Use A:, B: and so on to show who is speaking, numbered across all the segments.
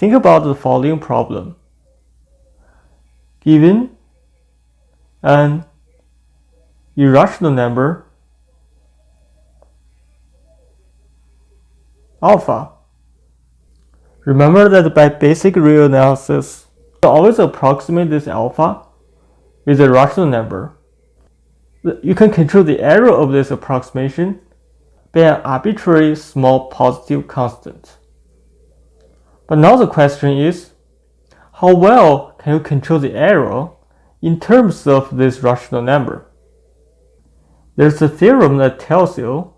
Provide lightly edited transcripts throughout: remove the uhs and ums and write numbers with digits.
A: Think about the following problem. Given an irrational number alpha. Remember that by basic real analysis, we always approximate this alpha with a rational number. You can control the error of this approximation by an arbitrary small positive constant. But now the question is, how well can you control the error in terms of this rational number? There's a theorem that tells you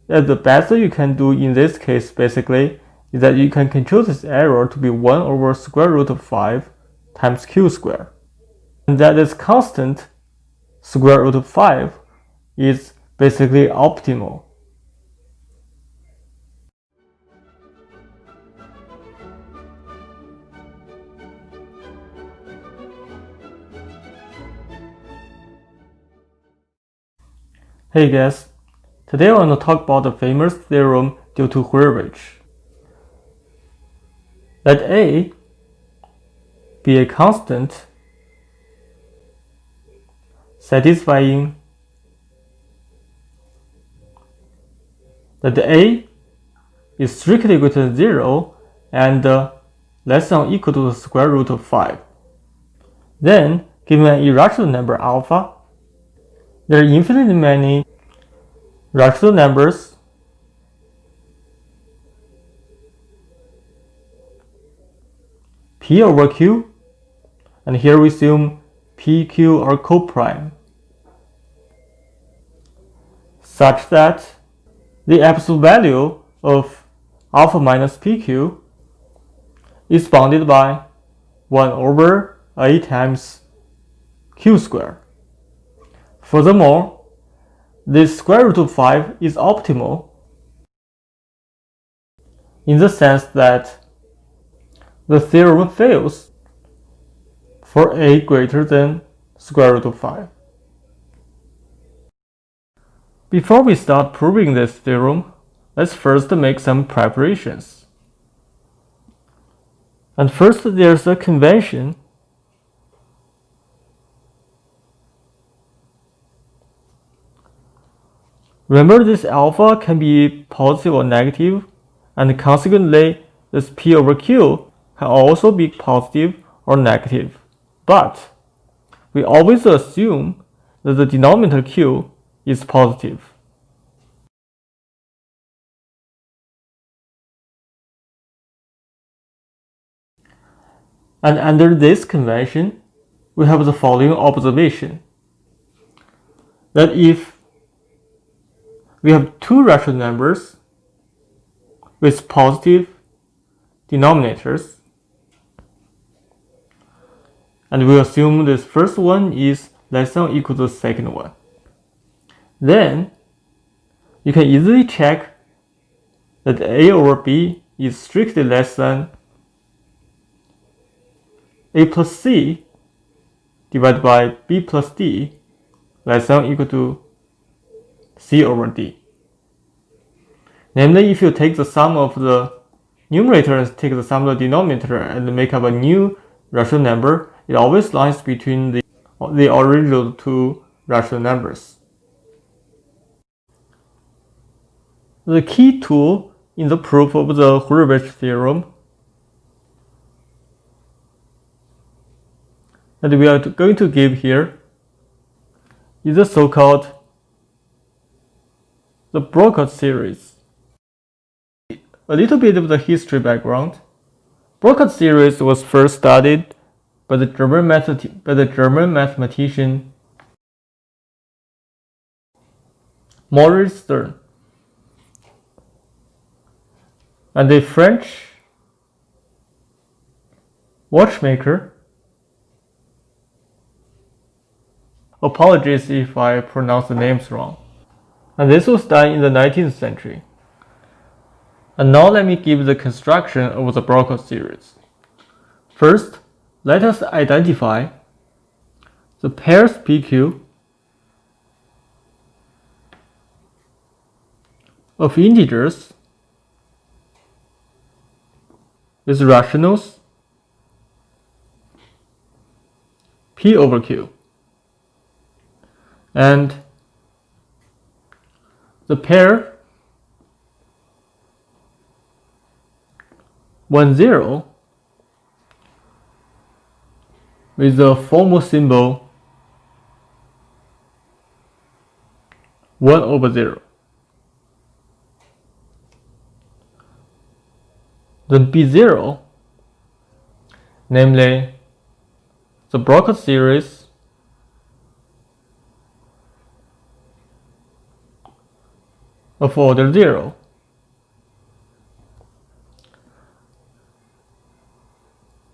A: that the best you can do in this case basically is that you can control this error to be 1 over square root of 5 times q squared. And that this constant square root of 5 is basically optimal. Hey guys, today I want to talk about the famous theorem due to Hurwitz. Let A be a constant satisfying that A is strictly greater than 0 and less than or equal to the square root of 5. Then, given an irrational number alpha, there are infinitely many rational numbers p over q, and here we assume p, q are coprime, such that the absolute value of alpha minus pq is bounded by 1 over a times q squared. Furthermore, this square root of 5 is optimal in the sense that the theorem fails for a greater than square root of 5. Before we start proving this theorem, let's first make some preparations. And first, there's a convention Remember, this alpha can be positive or negative, and consequently, this p over q can also be positive or negative. But we always assume that the denominator q is positive. And under this convention, we have the following observation: that if we have two rational numbers with positive denominators, and we assume this first one is less than or equal to the second one, then you can easily check that a over b is strictly less than a plus c divided by b plus d less than or equal to c over d. Namely, if you take the sum of the numerator and take the sum of the denominator and make up a new rational number, it always lies between the original two rational numbers. The key tool in the proof of the Horowitz theorem that we are going to give here is the so-called the Brocot series. A little bit of the history background. Brocot series was first studied by the German mathematician Maurice Stern and a French watchmaker. Apologies if I pronounce the names wrong. And this was done in the 19th century. And now let me give the construction of the Brocot series. First, let us identify the pairs PQ of integers with rationals P over Q. And the pair 1, 0 with the formal symbol 1 over 0. Then B0, namely the Brocot series of order 0.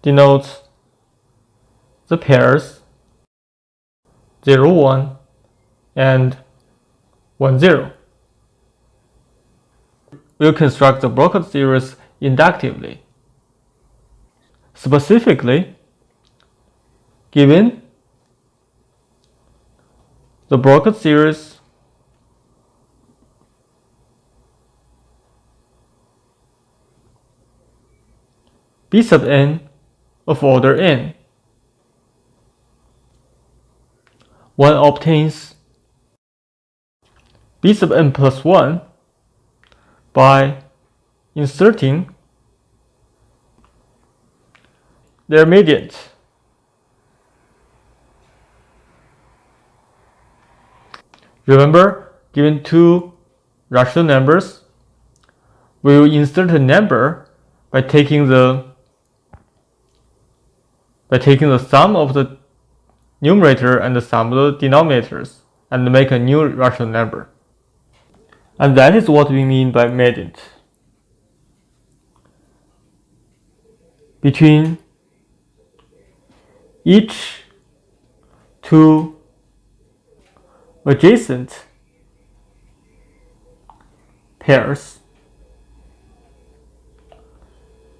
A: Denotes the pairs 0, 1 and 1, 0. We'll construct the Brocot series inductively. Specifically, given the Brocot series B sub n of order n, one obtains B sub n plus 1 by inserting their medians. Remember, given two rational numbers, we will insert a number by taking the sum of the numerator and the sum of the denominators and make a new rational number. And that is what we mean by mediant. Between each two adjacent pairs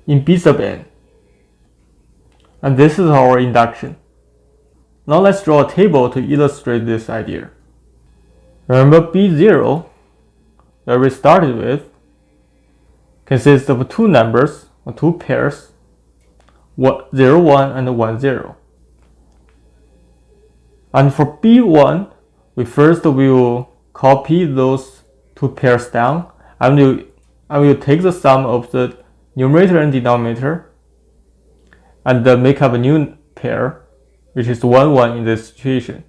A: in B sub n. And this is our induction. Now let's draw a table to illustrate this idea. Remember, B0 that we started with consists of two numbers, or two pairs, 0, 1 and 1, 0. And for B1, we first will copy those two pairs down, and we'll take the sum of the numerator and denominator and make up a new pair, which is 1, 1 in this situation.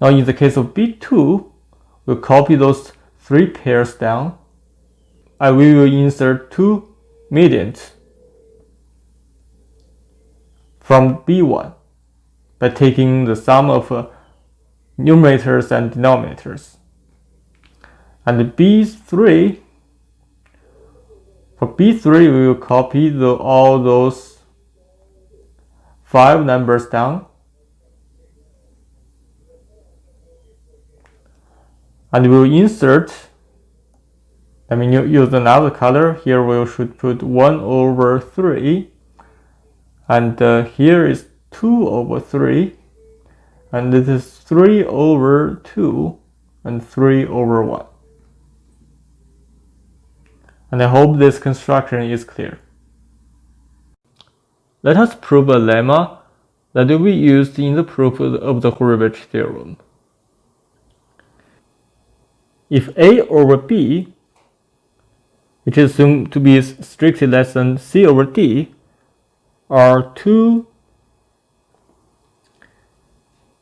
A: Now in the case of B2, we'll copy those three pairs down, and we will insert two medians from B1 by taking the sum of numerators and denominators. And B3, for B3 we will copy all those 5 numbers down, and we will insert, use another color. Here we should put 1 over 3, and here is 2 over 3, and this is 3 over 2 and 3 over 1. And I hope this construction is clear. Let us prove a lemma that will be used in the proof of the Hurwitz theorem. If A over B, which is assumed to be strictly less than C over D, are two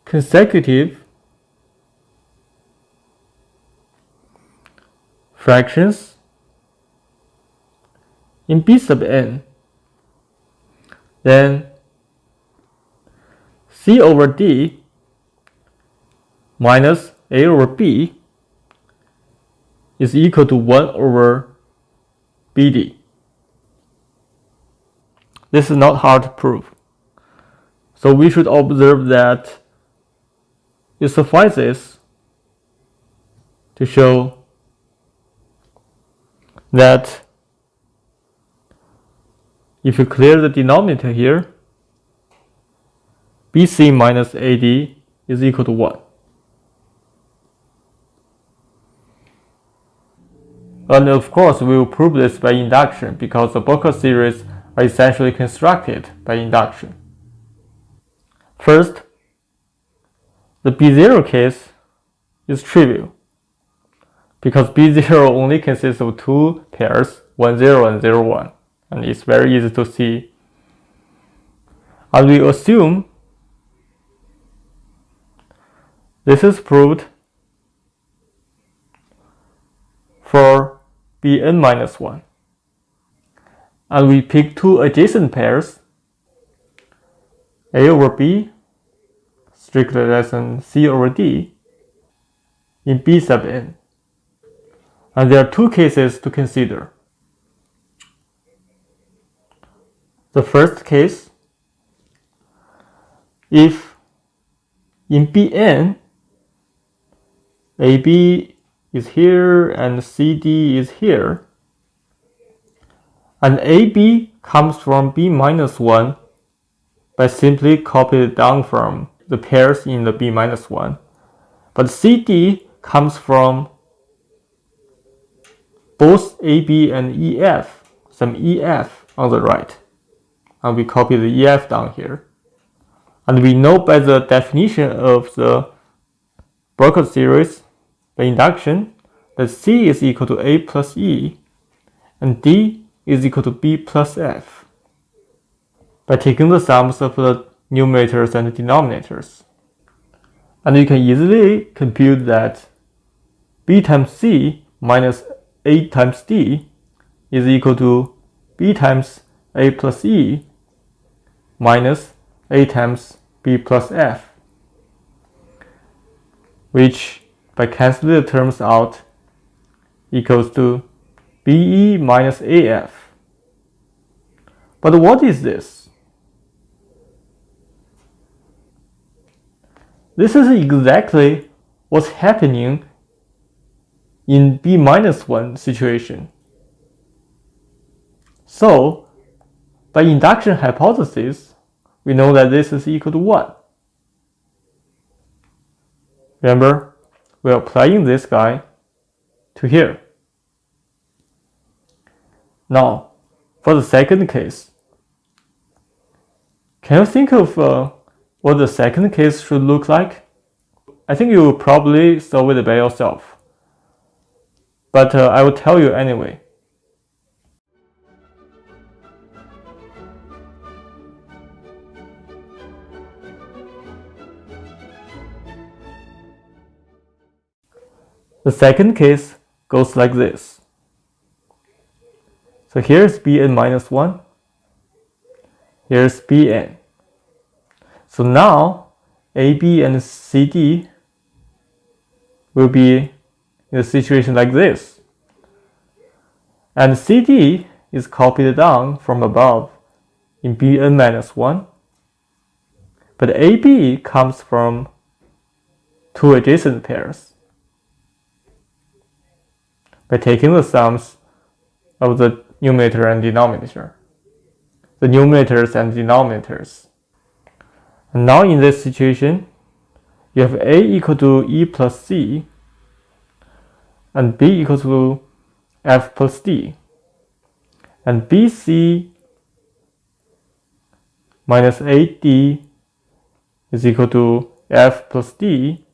A: consecutive fractions in B sub n, then C over D minus A over B is equal to 1 over BD. This is not hard to prove. So we should observe that it suffices to show that if you clear the denominator here, BC minus AD is equal to 1. And of course, we will prove this by induction because the Brocot series are essentially constructed by induction. First, the B0 case is trivial because B0 only consists of two pairs, 1, 0 and 0, 1, and it's very easy to see. And we assume this is proved for Bn-1. And we pick two adjacent pairs, A over B, strictly less than C over D, in B sub n. And there are two cases to consider. The first case, if in Bn, AB is here and CD is here, and AB comes from B-1 by simply copying it down from the pairs in the B-1, but CD comes from both AB and EF, some EF on the right, and we copy the EF down here. And we know by the definition of the Brocot series by induction that C is equal to A plus E and D is equal to B plus F by taking the sums of the numerators and the denominators. And you can easily compute that B times C minus A times D is equal to B times A plus E minus A times B plus F, which by canceling the terms out equals to BE minus AF. But what is this? This is exactly what's happening in B-1 situation. So, by induction hypothesis, we know that this is equal to 1. Remember, we're applying this guy to here. Now, for the second case, can you think of what the second case should look like? I think you will probably solve it by yourself, but I will tell you anyway. The second case goes like this. So here's Bn-1, here's Bn. So now AB and CD will be in a situation like this. And CD is copied down from above in Bn-1, but AB comes from two adjacent pairs by taking the sums of the numerator and denominator, the numerators and denominators. And now in this situation, you have A equal to E plus C and B equal to F plus D, and BC minus AD is equal to F plus D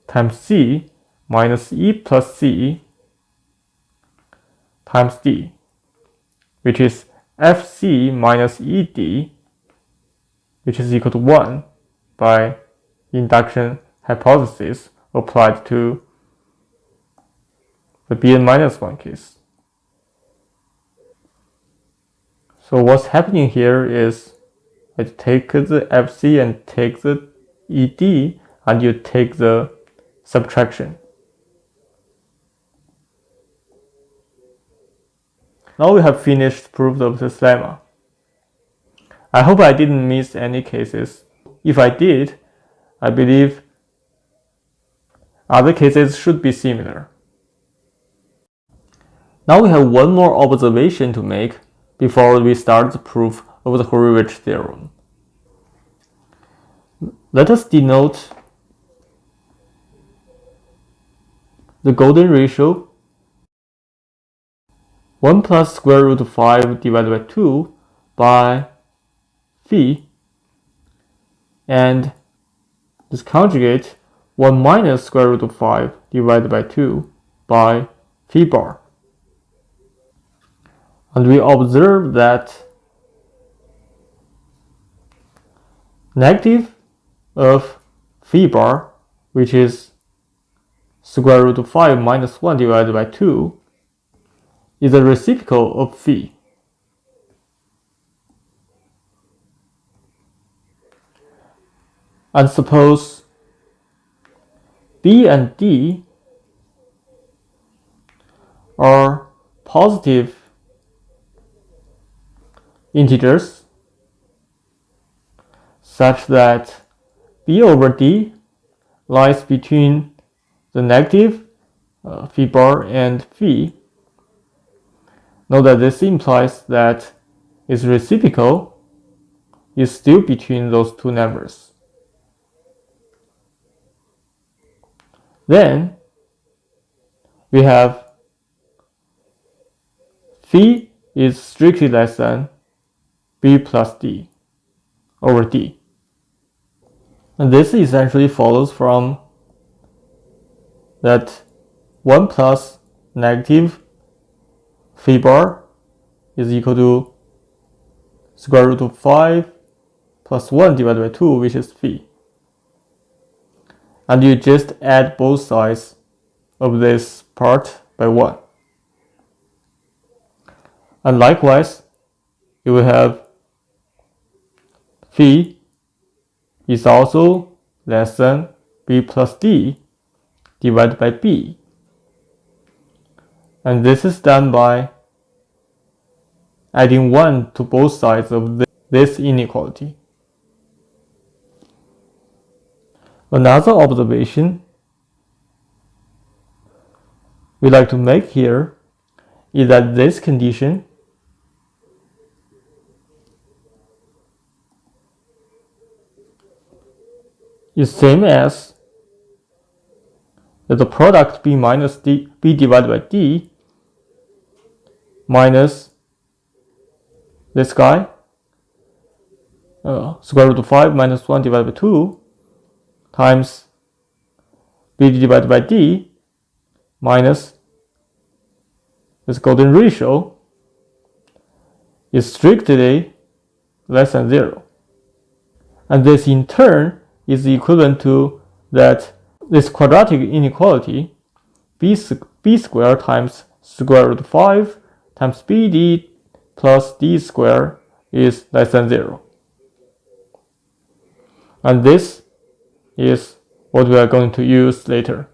A: times C minus E plus C times D, which is FC minus ED, which is equal to 1 by induction hypothesis applied to the Bn-1 case. So what's happening here is I take the FC and take the ED and you take the subtraction. Now we have finished proof of this lemma. I hope I didn't miss any cases. If I did, I believe other cases should be similar. Now we have one more observation to make before we start the proof of the Horowitz theorem. Let us denote the golden ratio 1 plus square root of 5 divided by 2 by phi, and this conjugate 1 minus square root of 5 divided by 2 by phi bar. And we observe that negative of phi bar, which is square root of 5 minus 1 divided by 2, is a reciprocal of phi. And suppose b and d are positive integers such that b over d lies between the negative phi bar and phi. Note that this implies that its reciprocal is still between those two numbers. Then we have phi is strictly less than b plus d over d. And this essentially follows from that 1 plus negative phi bar is equal to square root of 5 plus 1 divided by 2, which is phi. And you just add both sides of this part by 1. And likewise, you will have phi is also less than b plus d divided by b. And this is done by adding 1 to both sides of this inequality. Another observation we like to make here is that this condition is same as that the product b minus d, b divided by d minus this guy, square root of 5 minus 1 divided by 2 times b divided by d minus this golden ratio is strictly less than 0. And this in turn is equivalent to that this quadratic inequality b squared times square root of 5 times bd plus d squared is less than 0. And this is what we are going to use later.